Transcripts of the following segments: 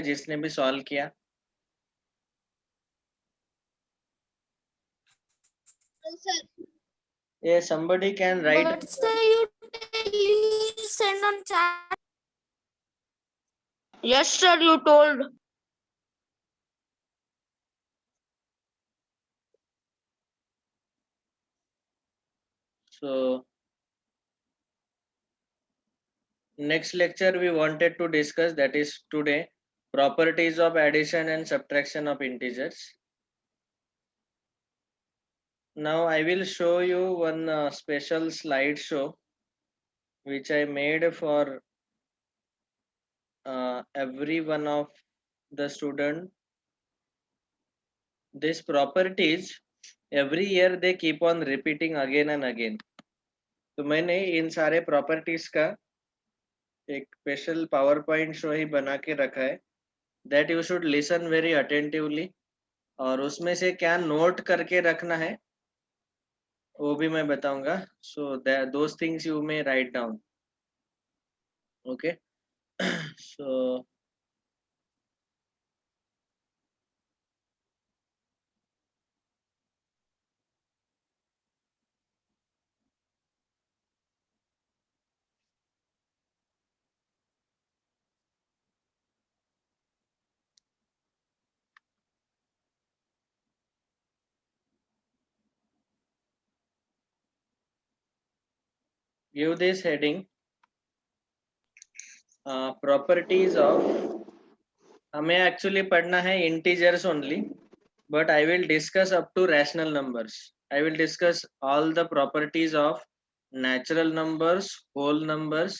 जिसने भी सॉल्व किया? Yeah, somebody can write. But sir, you send on chat. Yes, sir, you told. So next lecture we wanted to discuss, that is today, properties of addition and subtraction of integers. Now I will show you one special slideshow which I made for every one of the student. These properties every year they keep on repeating again and again. तो मैंने इन सारे properties का एक special power point show ही बना के रखा है, that you should listen very attentively, और उसमें से क्या नोट करके रखना है वो भी मैं बताऊंगा. So those things you may write down. Okay. So give this heading, properties of. हमें एक्चुअली पढ़ना है integers only, but I will discuss up to rational numbers. I will discuss all the properties of natural numbers, whole numbers,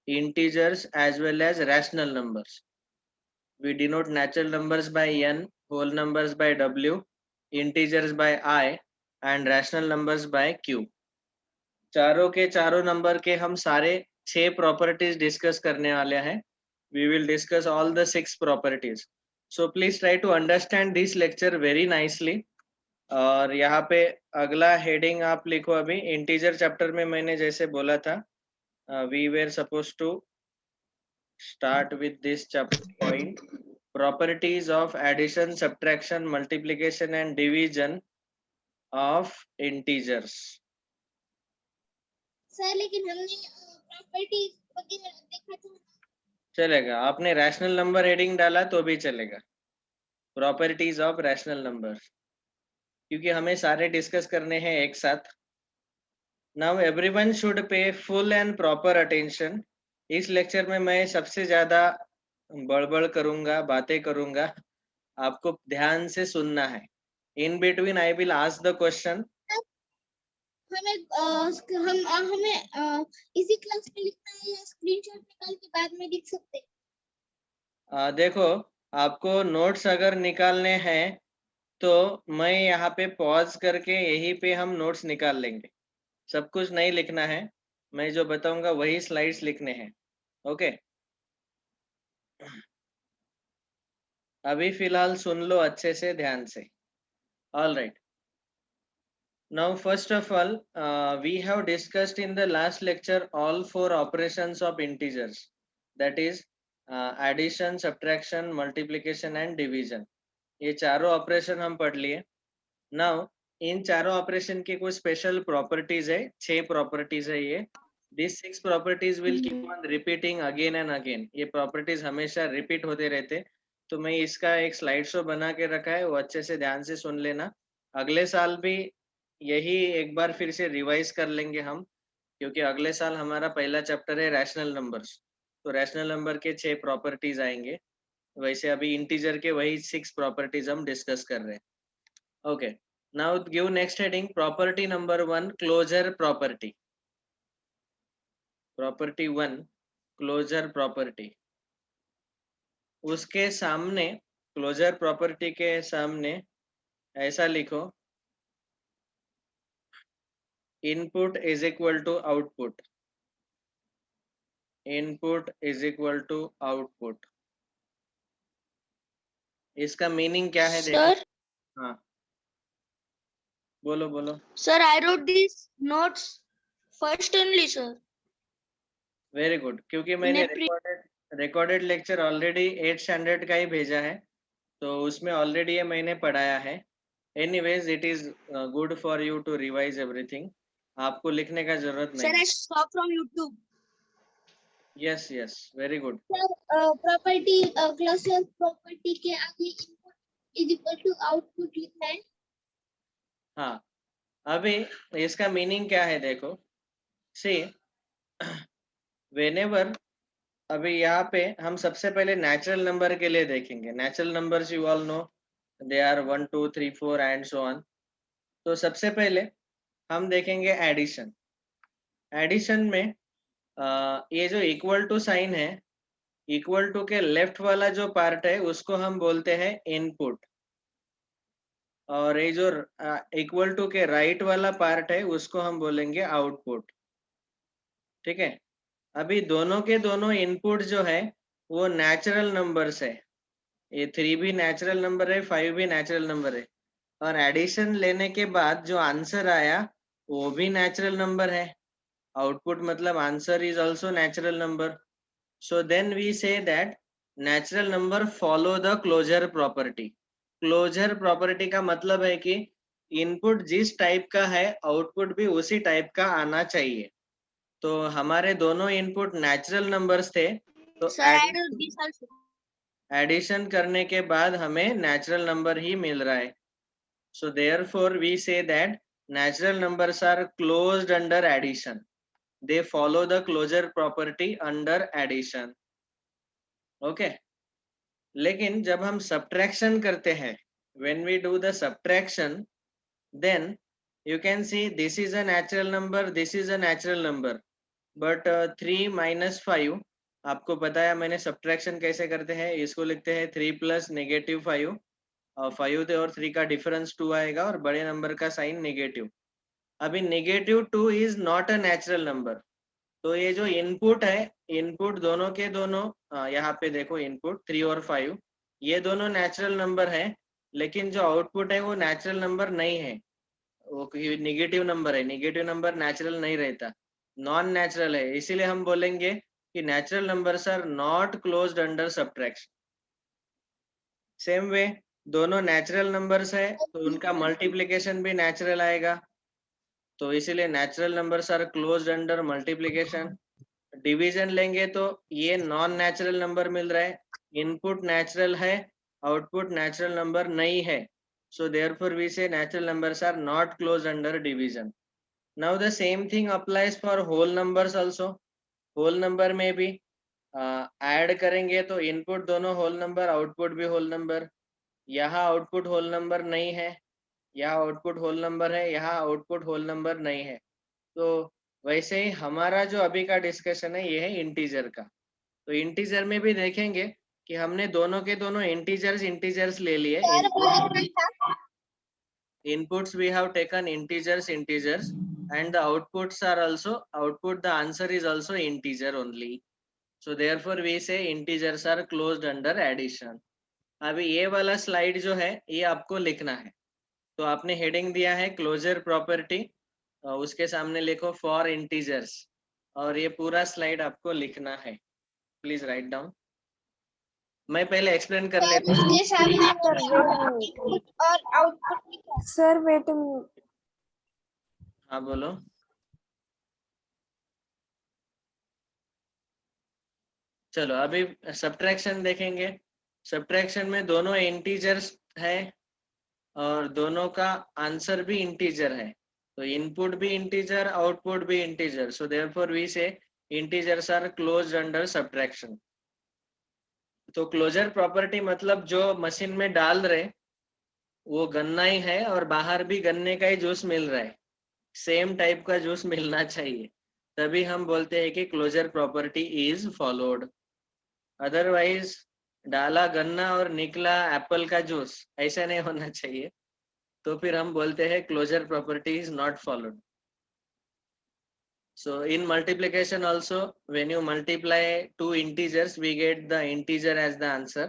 integers as well as rational numbers. We denote natural numbers by n, whole numbers by w, integers by I and rational numbers by q. चारों के चारों number के हम सारे 6 properties discuss करने वाले हैं. We will discuss all the 6 properties. So please try to understand this lecture very nicely. और यहाँ पे अगला हेडिंग आप लिखो. अभी इंटीजर चैप्टर में मैंने जैसे बोला था, we were suppose to start with this chapter point, properties of addition, subtraction, multiplication and division of integers. Sir लेकिन हमने प्रॉपर्टीज वगैरह देखा था. चलेगा, आपने रैशनल नंबर हेडिंग डाला तो भी चलेगा. प्रॉपर्टीज ऑफ रैशनल नंबर, क्योंकि हमें सारे डिस्कस करने हैं एक साथ. Now everyone should pay full and proper attention. इस लेक्चर में मैं सबसे ज्यादा बड़बड़ करूंगा, बातें करूंगा, आपको ध्यान से सुनना है. In between I will ask the question. हमें इसी क्लास में लिखना है या स्क्रीनशॉट निकाल के बाद में लिख सकते हैं? देखो, आपको नोट्स अगर निकालने हैं तो मैं यहाँ पे पॉज करके यहीं पे हम नोट्स निकाल लेंगे. सब कुछ नहीं लिखना है, मैं जो बताऊंगा वही स्लाइड्स लिखने हैं. ओके. अभी फिलहाल सुन लो अच्छे से, ध्यान से. All right. Now first of all, we have discussed in the last lecture all 4 operations of integers, that is addition, subtraction, multiplication and division. ये चारों ऑपरेशन हम पढ़ लिए. नाउ इन चारों ऑपरेशन के कुछ स्पेशल प्रॉपर्टीज है. 6 प्रॉपर्टीज है ये. This 6 properties will keep on repeating again and again. ये प्रॉपर्टीज हमेशा रिपीट होते रहते. तो मैं इसका एक स्लाइड शो बना के रखा है, वो अच्छे से ध्यान से सुन लेना. अगले साल भी यही एक बार फिर से रिवाइज कर लेंगे हम, क्योंकि अगले साल हमारा पहला चैप्टर है रैशनल नंबर्स. तो रैशनल नंबर के 6 प्रॉपर्टीज आएंगे. वैसे अभी इंटीजर के वही 6 प्रॉपर्टीज हम डिस्कस कर रहे हैं. Okay. Now give next heading, property number 1, closure property. Property 1, closure property. उसके सामने, क्लोजर प्रॉपर्टी के सामने ऐसा लिखो, input is equal to output. Input is equal to output. इसका मीनिंग क्या है देखो. सर, हाँ बोलो बोलो. Sir I wrote these notes first only, sir. Very good, क्योंकि मैंने In a recorded recorded lecture already 8 standard का ही भेजा है, तो उसमें ऑलरेडी ये मैंने पढ़ाया है. Anyways it is good for you to revise everything. आपको लिखने का जरूरत Sir, नहीं. I saw from YouTube. Yes yes, very good. Sir, property classes property के आगे input is equal to output लिखना है. हाँ, अभी इसका मीनिंग क्या है देखो. सी वेनेवर, अभी यहाँ पे हम सबसे पहले नेचुरल नंबर के लिए देखेंगे. Natural numbers you all know, they are 1 2 3 4 and so on. तो सबसे पहले हम देखेंगे एडिशन. एडिशन में ये जो इक्वल टू साइन है, इक्वल टू के लेफ्ट वाला जो पार्ट है उसको हम बोलते हैं इनपुट, और ये जो इक्वल टू के राइट वाला पार्ट है उसको हम बोलेंगे आउटपुट. ठीक है. अभी दोनों के दोनों इनपुट जो है वो नेचुरल नंबर्स है. ये 3 भी नेचुरल नंबर है, 5 भी नेचुरल नंबर है, और एडिशन लेने के बाद जो आंसर आया वो भी नेचुरल नंबर है. आउटपुट मतलब answer is also natural number. So then we say that natural number follow the closure property. Closure property का मतलब है कि इनपुट जिस टाइप का है आउटपुट भी उसी टाइप का आना चाहिए. तो हमारे दोनों इनपुट नेचुरल नंबर्स थे, तो Sir, I do this also. Addition करने के बाद हमें नेचुरल नंबर ही मिल रहा है. So therefore we say that natural numbers are closed under addition. They follow the closure property under addition. Okay. लेकिन जब हम सब्ट्रैक्शन करते हैं, when we do the subtraction, then you can see this is a natural number, this is a natural number, but 3 minus 5, आपको पता है मैंने subtraction कैसे करते हैं. इसको लिखते हैं 3 प्लस नेगेटिव 5, और 5 थे और 3 का डिफरेंस 2 आएगा और बड़े नंबर का साइन नेगेटिव. अभी negative 2 is not a natural number. तो ये जो इनपुट है, इनपुट दोनों के दोनों, यहाँ पे देखो इनपुट 3 और 5, ये दोनों नेचुरल नंबर है, लेकिन जो आउटपुट है वो नेचुरल नंबर नहीं है, वो निगेटिव नंबर है. निगेटिव नंबर नेचुरल नहीं रहता, नॉन नेचुरल है. इसीलिए हम बोलेंगे कि natural numbers are not closed under subtraction. Same way दोनों नेचुरल नंबर्स है तो उनका मल्टीप्लिकेशन भी नेचुरल आएगा, तो इसीलिए natural numbers are closed under multiplication. Division लेंगे तो ये नॉन नेचुरल नंबर मिल रहा है, इनपुट नेचुरल है, आउटपुट नेचुरल नंबर नहीं है. So therefore we say natural numbers are not close under division. Now the same thing applies for whole numbers also. Whole number में भी ऐड करेंगे तो इनपुट दोनों होल नंबर, आउटपुट भी whole number. यहाँ output whole number नहीं है, यहाँ आउटपुट होल नंबर है, यहाँ आउटपुट होल नंबर नहीं है. तो वैसे ही हमारा जो अभी का डिस्कशन है ये है इंटीजर का. तो इंटीजर में भी देखेंगे कि हमने दोनों के दोनों इंटीजर्स ले लिए. Sir, वो लिखना था. Inputs we have taken integers, and the outputs are also output. The answer is also integer only. So therefore we say integers are closed under addition. अभी ये वाला स्लाइड जो है ये आपको लिखना है. तो आपने हेडिंग दिया है क्लोजर प्रॉपर्टी, उसके सामने लिखो फॉर इंटीजर्स, और ये पूरा स्लाइड आपको लिखना है. Please write down. मैं पहले एक्सप्लेन कर लेता हूँ. उसके सामने इनपुट और आउटपुट लिखा. Sir wait a minute. हाँ बोलो. चलो अभी सब्ट्रैक्शन देखेंगे. सब्ट्रैक्शन में दोनों इंटीजर्स है और दोनों का आंसर भी इंटीजर है, तो इनपुट भी इंटीजर, आउटपुट भी integer. So therefore we say integers are closed under subtraction. तो क्लोजर प्रॉपर्टी मतलब जो मशीन में डाल रहे वो गन्ना ही है और बाहर भी गन्ने का ही जूस मिल रहा है, सेम टाइप का जूस मिलना चाहिए, तभी हम बोलते हैं कि closure property is followed. Otherwise डाला गन्ना और निकला एप्पल का जूस, ऐसा नहीं होना चाहिए, तो फिर हम बोलते हैं closure property is not followed. So in multiplication also, when you multiply two integers, we get the integer as the answer.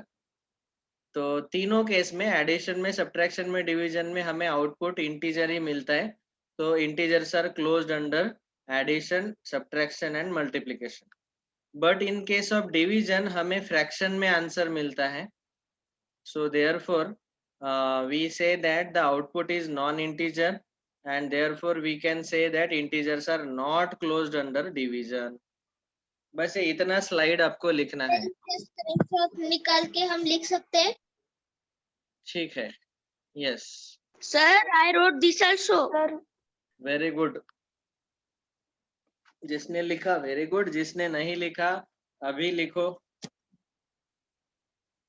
तो तीनों केस में, एडिशन में, सब्ट्रैक्शन में, डिवीजन में हमें आउटपुट इंटीजर ही मिलता है. तो integers are closed under addition, subtraction and multiplication. But in case of division हमें फ्रैक्शन में आंसर मिलता है. So therefore, we say that the output is non-integer, and therefore we can say that integers are not closed under division. बस ये इतना slide आपको लिखना है. स्क्रीनशॉट निकाल के हम लिख सकते हैं. ठीक है. Yes. Sir, I wrote this also. Very good. जिसने लिखा वेरी गुड, जिसने नहीं लिखा अभी लिखो.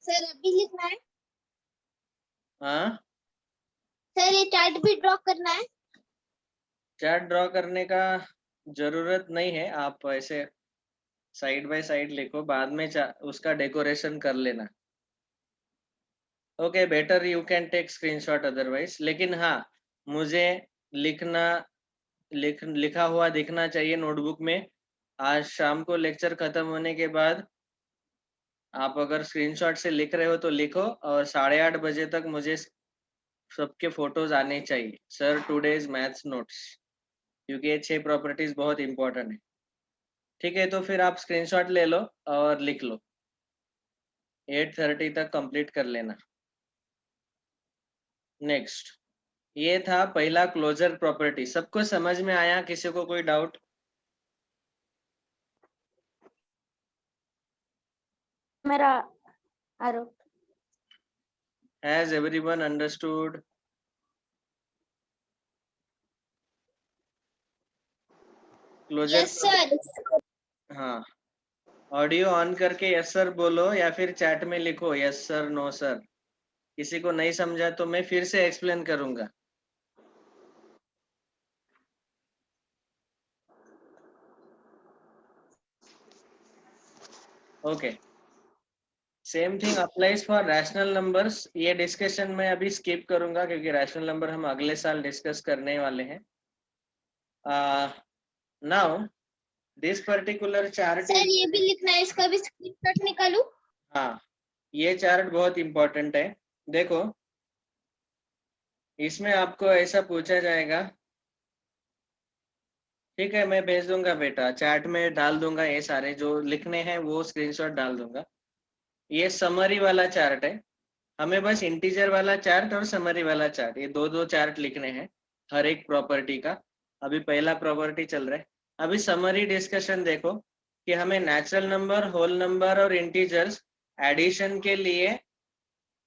सर अभी लिखना है. हाँ, सर ये चार्ट भी ड्रॉ करना है. चार्ट ड्रॉ करने का जरूरत नहीं है, आप ऐसे साइड बाय साइड लिखो, बाद में उसका डेकोरेशन कर लेना. Okay, better you can take screenshot otherwise. लेकिन हाँ, मुझे लिखा हुआ दिखना चाहिए नोटबुक में. आज शाम को लेक्चर खत्म होने के बाद आप अगर स्क्रीनशॉट से लिख रहे हो तो लिखो, और 8:30 बजे तक मुझे सबके फोटोज आने चाहिए. सर टुडेज मैथ्स नोट्स, क्योंकि ये 6 प्रॉपर्टीज बहुत इंपॉर्टेंट है. ठीक है, तो फिर आप स्क्रीनशॉट ले लो और लिख लो. 8:30 तक कंप्लीट कर लेना. नेक्स्ट, ये था पहला क्लोजर प्रॉपर्टी. सबको समझ में आया? किसी को कोई डाउट? मेरा आरोप. Has everyone understood? Closure. Yes sir. हाँ, ऑडियो ऑन करके यस सर बोलो, या फिर चैट में लिखो यस सर नो सर. किसी को नहीं समझा तो मैं फिर से एक्सप्लेन करूंगा. Okay, same thing applies for rational numbers. ये डिस्कशन मैं अभी स्किप करूंगा क्योंकि रैशनल नंबर हम अगले साल डिस्कस करने वाले हैं. Now this particular chart. Sir ये भी लिखना है, इसका भी स्क्रीनशॉट निकालूं? हाँ, ये चार्ट बहुत इंपॉर्टेंट है. देखो, इसमें आपको ऐसा पूछा जाएगा. ठीक है, मैं भेज दूंगा बेटा, चैट में डाल दूंगा. ये सारे जो लिखने हैं वो स्क्रीनशॉट डाल दूंगा. ये समरी वाला चार्ट है. हमें बस इंटीजर वाला चार्ट और समरी वाला चार्ट, ये दो चार्ट लिखने हैं हर एक प्रॉपर्टी का. अभी पहला प्रॉपर्टी चल रहा है. अभी समरी डिस्कशन देखो कि हमें नेचुरल नंबर, होल नंबर और इंटीजर्स एडिशन के लिए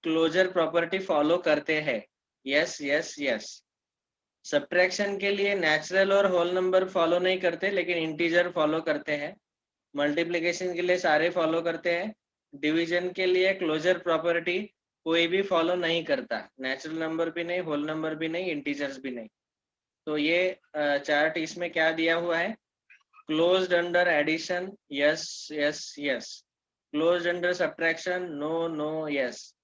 क्लोजर प्रॉपर्टी फॉलो करते हैं. Yes yes yes. सब्ट्रैक्शन के लिए नेचुरल और होल नंबर फॉलो नहीं करते, लेकिन इंटीजर फॉलो करते हैं. मल्टीप्लिकेशन के लिए सारे फॉलो करते हैं. डिवीजन के लिए क्लोजर प्रॉपर्टी कोई भी फॉलो नहीं करता, नेचुरल नंबर भी नहीं, होल नंबर भी नहीं, इंटीजर्स भी नहीं. तो ये चार्ट इसमें क्या दिया हुआ है? Closed under addition yes yes yes, closed under subtraction no no yes.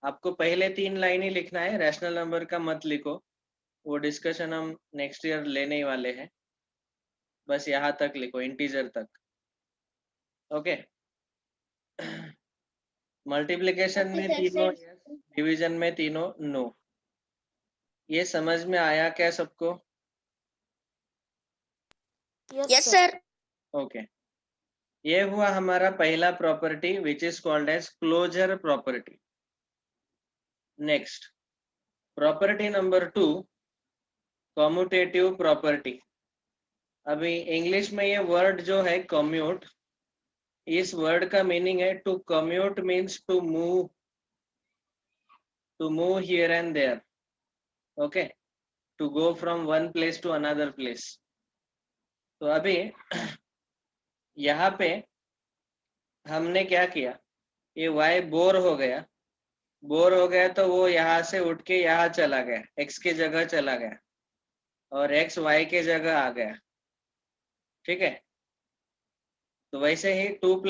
आपको पहले 3 लाइन ही लिखना है, रैशनल नंबर का मत लिखो, वो डिस्कशन हम नेक्स्ट ईयर लेने वाले हैं. बस यहाँ तक लिखो, इंटीजर तक. ओके. मल्टीप्लिकेशन में तीनों यस, डिवीजन में तीनों नो. ये समझ में आया क्या सबको? Yes sir. ओके, ये हुआ हमारा पहला property which is called as closure property. Next, property number 2, commutative property. अभी इंग्लिश में ये वर्ड जो है कम्यूट, इस वर्ड का मीनिंग है to commute means to move here and there. Okay, to go from one place to another place. तो अभी यहाँ पे हमने क्या किया, ये y बोर हो गया तो वो यहाँ से उठ के यहाँ चला गया, x के जगह चला गया, और x y के जगह आ गया. ठीक है, तो वैसे ही 2 +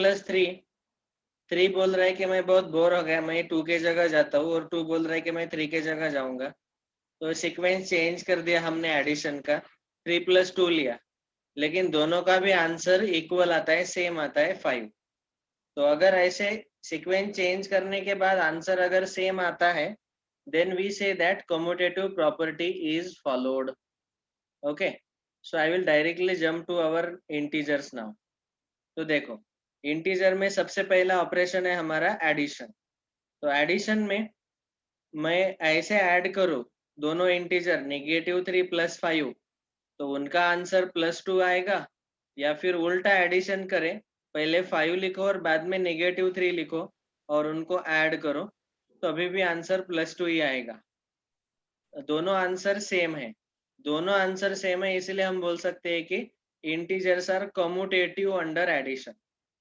3 बोल रहा है कि मैं बहुत बोर हो गया, मैं 2 के जगह जाता हूँ, और 2 बोल रहा है कि मैं 3 के जगह जाऊंगा. तो सीक्वेंस चेंज कर दिया हमने एडिशन का, 3 + 2 लिया, लेकिन दोनों का भी आंसर इक्वल आता है, सेम आता है 5. तो अगर ऐसे सीक्वेंस चेंज करने के बाद आंसर अगर सेम आता है, then we say that commutative property is followed. Okay, so I will directly jump to our integers now. तो देखो, इंटीजर में सबसे पहला ऑपरेशन है हमारा एडिशन। तो एडिशन में मैं ऐसे ऐड करूँ दोनों इंटीजर -3 + 5, तो उनका आंसर +2 आएगा, या फिर उल्टा एडिशन करें, पहले 5 लिखो और बाद में -3 लिखो और उनको ऐड करो, तो अभी भी आंसर +2 ही आएगा। दोनों आंसर सेम है, दोनों आंसर सेम है, इसलिए हम बोल सकते हैं कि integers are commutative under addition.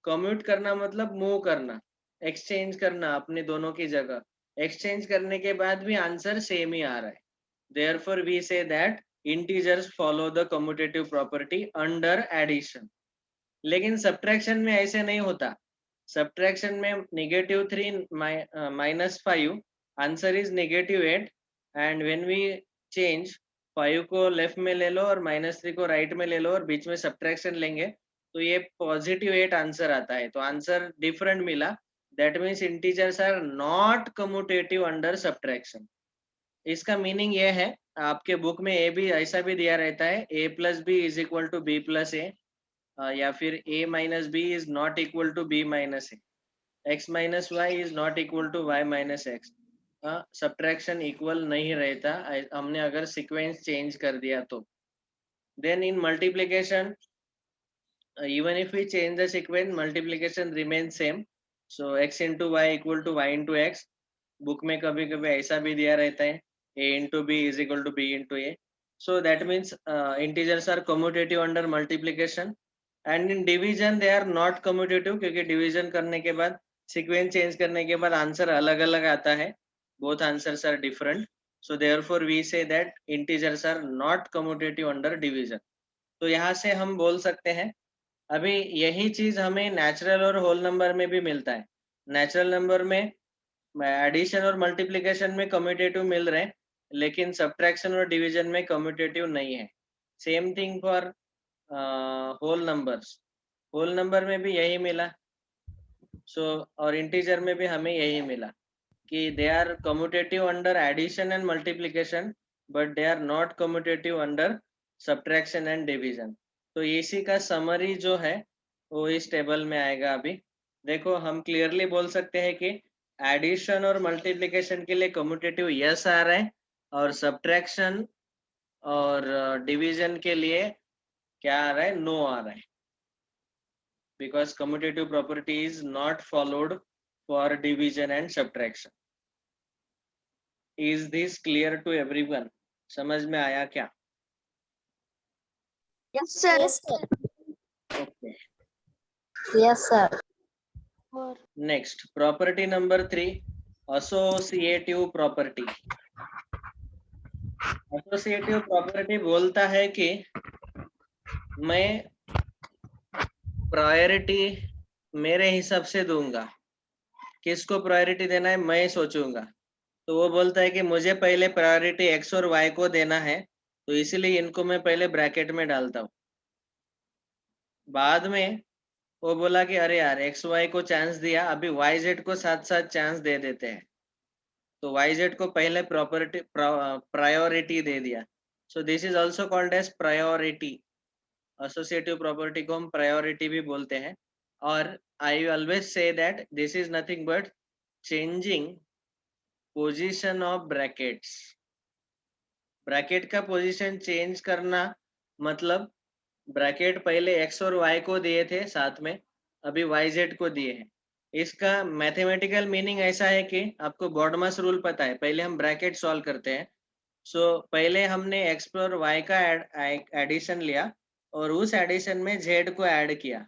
Commute करना मतलब मूव करना, एक्सचेंज करना अपने दोनों की जगह, एक्सचेंज करने के बाद भी आंसर सेम ही आ रहा है। Therefore, we say that integers follow the commutative property under addition. लेकिन subtraction में ऐसे नहीं होता। Subtraction में -3 -5 answer is -8, and when we change 5 को लेफ्ट में ले लो और -3 को राइट में ले लो और बीच में subtraction लेंगे, तो ये +8 आंसर आता है। तो आंसर डिफरेंट मिला, that means integers are not commutative under subtraction. इसका मीनिंग ये है, आपके बुक में ए भी ऐसा भी दिया रहता है, a + b = b + a, या फिर a - b is not equal to b - a, x - y is not equal to y - x। Subtraction equal नहीं रहता हमने अगर सीक्वेंस चेंज कर दिया तो। Then in multiplication, even if we change the sequence, multiplication remains same, so x into y equal to y into x। Book में कभी कभी ऐसा भी दिया रहता है, a into b is equal to b into a, so that means integers are commutative under multiplication, and in division they are not commutative, क्योंकि division करने के बाद sequence change करने के बाद आंसर अलग अलग आता है, both answers are different, so therefore we say that integers are not commutative under division। तो यहाँ से हम बोल सकते हैं, अभी यही चीज हमें नेचुरल और होल नंबर में भी मिलता है। नेचुरल नंबर में एडिशन और मल्टीप्लिकेशन में कम्यूटेटिव मिल रहे हैं, लेकिन सब्ट्रैक्शन और डिवीजन में कम्यूटेटिव नहीं है। Same thing for whole numbers, whole number में भी यही मिला, और इंटीजर में भी हमें यही मिला कि they are commutative under addition and multiplication, but they are not commutative under subtraction and division. तो इसी का समरी जो है वो इस टेबल में आएगा। अभी देखो, हम क्लियरली बोल सकते हैं कि एडिशन और मल्टीप्लिकेशन के लिए कम्यूटेटिव यस आ रहा है, और सब्ट्रैक्शन और डिवीजन के लिए क्या आ रहा है, नो आ रहा है, because commutative property is not followed for division and subtraction. Is this clear to everyone? समझ में आया क्या? Yes, sir. Okay, Yes, sir. Next property number 3, associative property. Associative property बोलता है कि मैं प्रायोरिटी मेरे हिसाब से दूंगा। किसको प्रायोरिटी देना है मैं सोचूंगा। तो वो बोलता है कि मुझे पहले प्रायोरिटी x और y को देना है, तो इसलिए इनको मैं पहले ब्रैकेट में डालता हूँ। बाद में वो बोला कि अरे यार एक्स वाई को चांस दिया, अभी वाई जेड को साथ साथ चांस दे देते हैं, तो वाई जेड को पहले प्रॉपर्टी प्रायोरिटी दे दिया। So this is also called as priority. Associative property को हम प्रायोरिटी भी बोलते हैं। और I always say that this is nothing but changing position of brackets. Bracket का पोजीशन चेंज करना मतलब ब्रैकेट पहले x और y को दिए थे साथ में, अभी yz को दिए हैं। इसका मैथमेटिकल मीनिंग ऐसा है कि आपको बॉडमास रूल पता है, पहले हम ब्रैकेट सॉल्व करते हैं। सो पहले हमने x और y का एडिशन लिया और उस एडिशन में z को ऐड किया,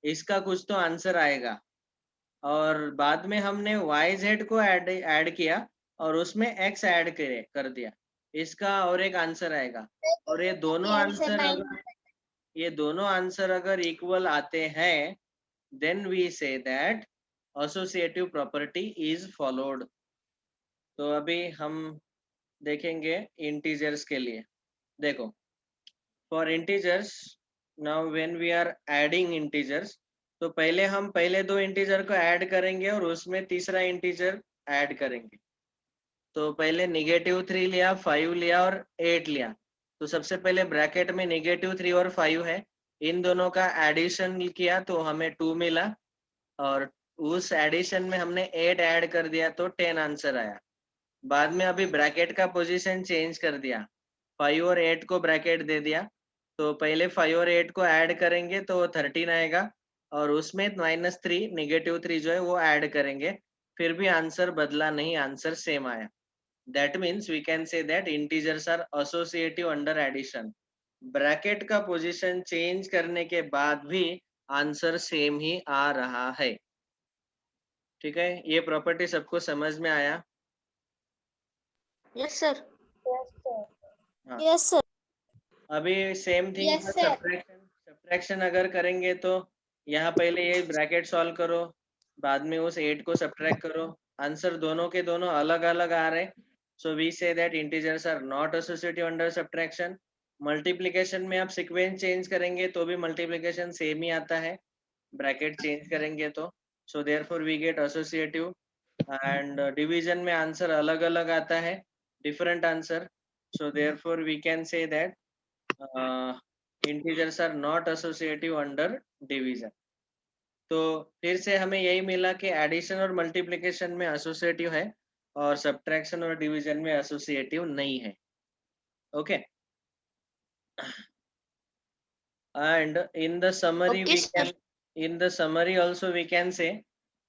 इसका कुछ तो आंसर आएगा। और बाद में हमने yz को ऐड किया और उसमें x ऐड कर दिया, इसका और एक आंसर आएगा। और ये दोनों आंसर अगर इक्वल आते हैं, then we say that associative property is followed। तो अभी हम देखेंगे इंटीजर्स के लिए। देखो, for integers now when we are adding integers, तो पहले हम पहले दो इंटीजर को ऐड करेंगे और उसमें तीसरा इंटीजर ऐड करेंगे। तो पहले -3 लिया, 5 लिया और 8 लिया। तो सबसे पहले ब्रैकेट में -3 और 5 है, इन दोनों का एडिशन किया तो हमें 2 मिला, और उस एडिशन में हमने 8 ऐड कर दिया तो 10 आंसर आया। बाद में अभी ब्रैकेट का पोजीशन चेंज कर दिया, 5 और 8 को ब्रैकेट दे दिया, तो पहले 5 और 8 को ऐड करेंगे तो 13 आएगा, और उसमें -3 -3 जो है वो ऐड करेंगे, फिर भी आंसर बदला नहीं, आंसर सेम आया। That means we can say that integers are associative under addition. Bracket का पोजीशन चेंज करने के बाद भी आंसर सेम ही आ रहा है। ठीक है, ये प्रॉपर्टी सबको समझ में आया? Yes, sir. हाँ। Yes, sir. अभी same thing Yes, sir. Subtraction अगर करेंगे तो यहाँ पहले ये ब्रैकेट सॉल्व करो, बाद में उस 8 को सब्ट्रैक्ट करो, आंसर दोनों के दोनों अलग अलग आ रहे, so we say that integers are not associative under subtraction. Multiplication में आप सीक्वेंस चेंज करेंगे तो भी मल्टीप्लिकेशन सेम ही आता है, ब्रैकेट चेंज करेंगे तो, so therefore we get associative. And division में आंसर अलग अलग आता है, different answer, so therefore we can say that integers are not associative under division. तो फिर से हमें यही मिला कि एडिशन और मल्टीप्लिकेशन में एसोसिएटिव है और सब्ट्रैक्शन और डिवीजन में एसोसिएटिव नहीं है। Okay, and in the summary Okay, we sir. Can, in the summary also we can say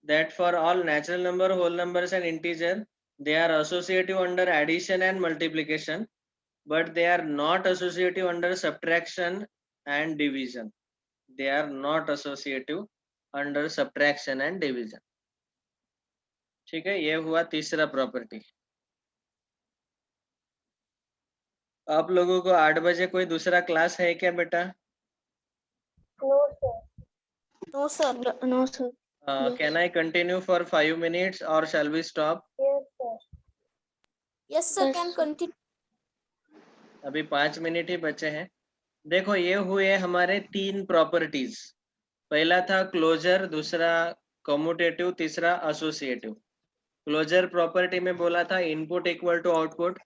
that for all natural number, whole numbers and integer, they are associative under addition and multiplication, but they are not associative under subtraction and division. They are not associative under subtraction and division. ठीक है, ये हुआ तीसरा property. आप लोगों को 8 बजे कोई दूसरा क्लास है क्या बेटा? No, sir. No, sir. Can I continue for 5 minutes or shall we stop? Yes, sir. Can continue. अभी 5 मिनट ही बचे हैं। देखो, ये हुए हमारे 3 प्रॉपर्टीज। पहला था क्लोजर, दूसरा कम्यूटेटिव, तीसरा एसोसिएटिव। क्लोजर प्रॉपर्टी में बोला था input equal to output,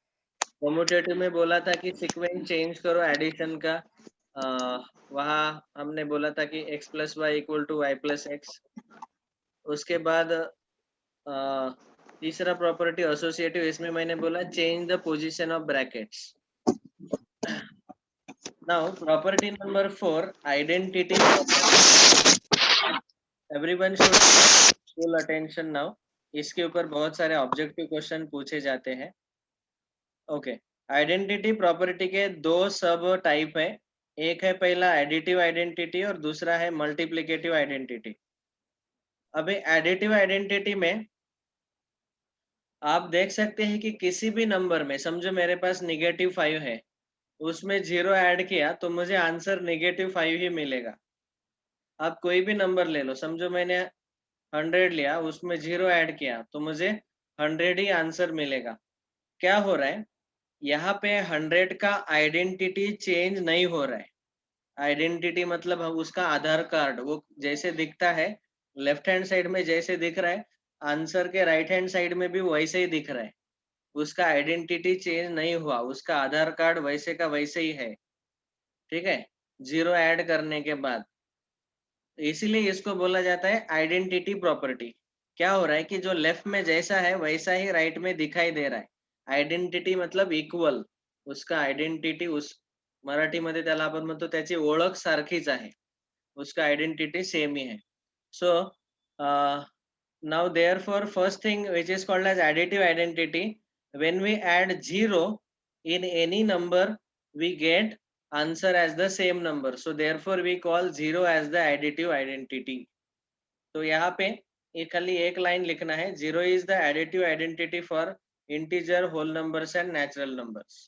commutative में बोला था कि सीक्वेंस चेंज करो एडिशन का, वहाँ हमने बोला था कि x + y = y + x। उसके बाद तीसरा प्रॉपर्टी एसोसिएटिव, इसमें मैंने बोला change the position of brackets. Now property number 4, identity property. Everyone should full attention now. इसके ऊपर बहुत सारे ऑब्जेक्टिव क्वेश्चन पूछे जाते हैं। ओके, आइडेंटिटी प्रॉपर्टी के 2 सब टाइप है, एक है पहला एडिटिव आइडेंटिटी और दूसरा है मल्टीप्लिकेटिव आइडेंटिटी। अभी एडिटिव आइडेंटिटी में आप देख सकते हैं कि किसी भी नंबर में, समझो मेरे पास -5 है, उसमें 0 ऐड किया तो मुझे आंसर -5 ही मिलेगा। आप कोई भी नंबर ले लो, समझो मैंने 100 लिया, उसमें 0 ऐड किया तो मुझे 100 ही आंसर मिलेगा। क्या हो रहा है यहाँ पे, 100 का आइडेंटिटी चेंज नहीं हो रहा है। आइडेंटिटी मतलब उसका आधार कार्ड वो जैसे दिखता है, लेफ्ट हैंड साइड में जैसे दिख रहा है, आंसर के राइट हैंड साइड में भी वैसे ही दिख रहा है। उसका आइडेंटिटी चेंज नहीं हुआ, उसका आधार कार्ड वैसे का वैसे ही है। ठीक है, 0 ऐड करने के बाद, इसीलिए इसको बोला जाता है आइडेंटिटी प्रॉपर्टी। क्या हो रहा है कि जो लेफ्ट में जैसा है वैसा ही राइट में दिखाई दे रहा है। आयडेंटिटी मतलब इक्वल, उसका आयडेंटिटी, उस मराठीमध्ये त्याला आपण म्हणतो त्याची ओळख सारखीच आहे, उसका आयडेंटिटी सेम ही है। सो now therefore first thing which is called as additive identity, when we add 0 in any number we get answer as the same number, so therefore we call 0 as the additive identity. तो यहाँ पे ये खाली एक line लिखना है, 0 is the additive identity for integer, whole numbers and natural numbers।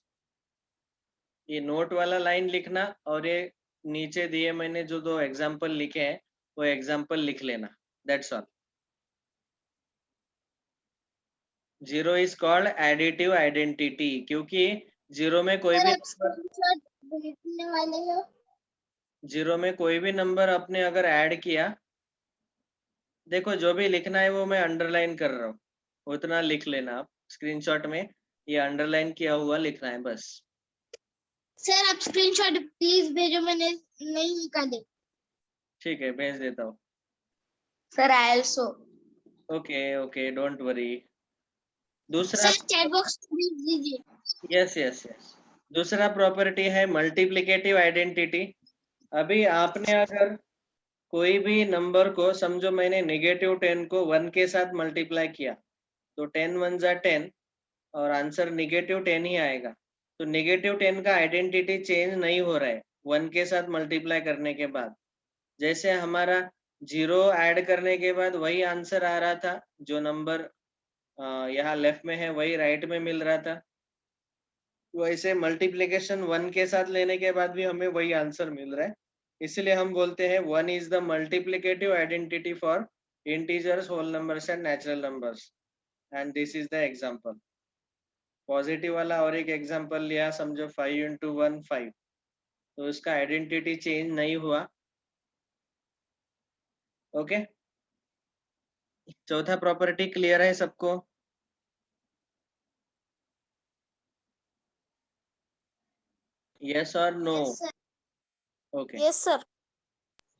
ये note वाला लाइन लिखना और ये नीचे दिए मैंने जो 2 एग्जाम्पल लिखे हैं वो एग्जाम्पल लिख लेना, that's all. 0 is called additive identity क्योंकि 0 में कोई सर भी आप स्क्रीनशॉट भेजने वाले हो? 0 में कोई भी नंबर अपने अगर ऐड किया, देखो जो भी लिखना है वो मैं अंडरलाइन कर रहा हूँ, उतना लिख लेना आप। स्क्रीनशॉट में ये अंडरलाइन किया हुआ लिखना है बस। सर आप स्क्रीनशॉट प्लीज भेजो, मैंने नहीं निकाले। ठीक है, भेज देता हूँ। Sir, I also. Okay don't worry. दूसरा सर चैट बॉक्स भेज दीजिए. यस दूसरा प्रॉपर्टी है मल्टीप्लिकेटिव आइडेंटिटी. अभी आपने अगर कोई भी नंबर को समझो मैंने -10 को 1 के साथ मल्टीप्लाई किया तो 10 1 जा 10 और आंसर -10 ही आएगा. तो -10 का आइडेंटिटी चेंज नहीं हो रहा है 1 के साथ मल्टीप्लाई करने के बाद. जैसे हमारा 0 ऐड करने के बाद वही आंसर आ रहा था, जो नंबर यहाँ लेफ्ट में है वही राइट में मिल रहा था, वैसे मल्टीप्लिकेशन 1 के साथ लेने के बाद भी हमें वही आंसर मिल रहा है. इसलिए हम बोलते हैं 1 is the multiplicative identity for integers, whole numbers and natural numbers. And this is the example. Positive वाला और एक एग्जांपल लिया, समझो 5 into 1 5, तो इसका आइडेंटिटी चेंज नहीं हुआ. ओके चौथा प्रॉपर्टी क्लियर है सबको? यस और no? Yes, sir. Okay Yes, sir.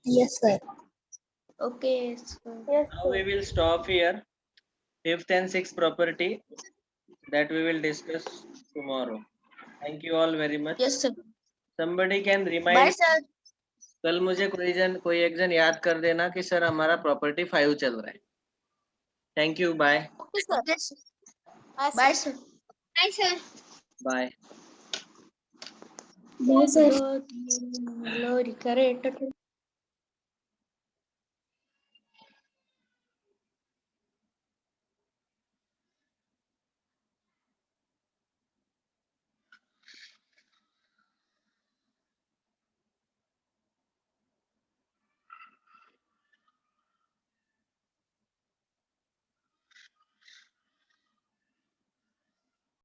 Yes, sir. Okay, sir. Yes, now we will stop here. Fifth and sixth property that we will discuss tomorrow. Thank you all very much. Yes, sir. Somebody can Bye, remind. sir. कल मुझे कोई एक जन याद कर देना कि sir हमारा प्रॉपर्टी 5 चल रहा है. Thank you. Bye Okay, sir. Yes, sir. Bye, sir. Bye, sir. Bye. Bye, sir. Glory, correct.